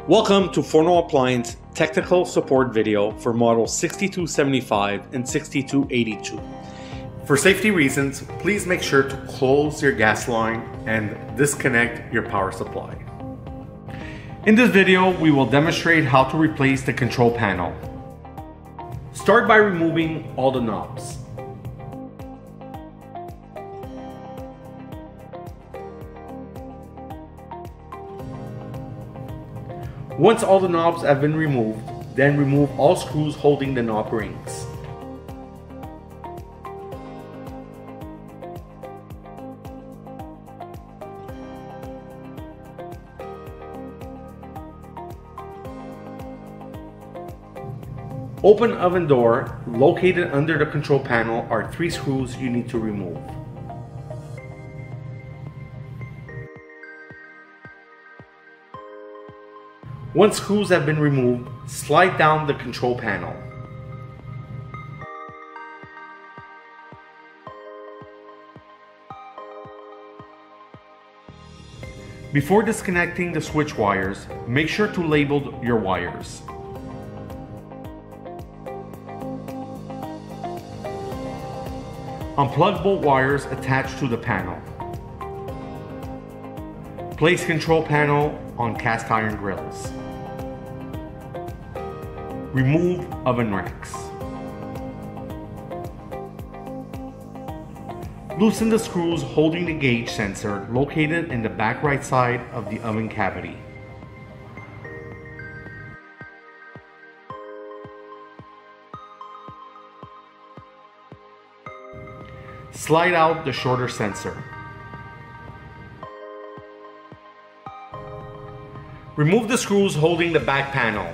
Welcome to Forno Appliance technical support video for models 6275 and 6282. For safety reasons, please make sure to close your gas line and disconnect your power supply. In this video, we will demonstrate how to replace the control panel. Start by removing all the knobs. Once all the knobs have been removed, then remove all screws holding the knob rings. Open oven door. Located under the control panel are 3 screws you need to remove. Once screws have been removed, slide down the control panel. Before disconnecting the switch wires, make sure to label your wires. Unplug both wires attached to the panel. Place control panel on cast iron grills. Remove oven racks. Loosen the screws holding the gauge sensor located in the back right side of the oven cavity. Slide out the shorter sensor. Remove the screws holding the back panel.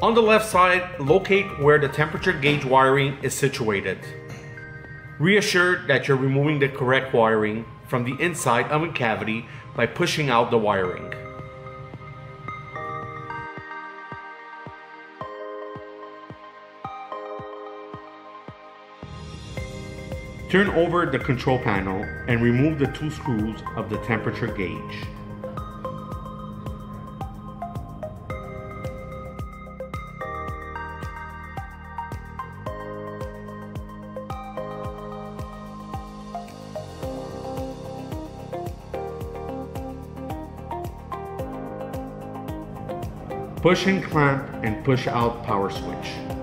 On the left side, locate where the temperature gauge wiring is situated. Reassure that you're removing the correct wiring from the inside oven cavity by pushing out the wiring. Turn over the control panel and remove the 2 screws of the temperature gauge. Push and clamp and push out power switch.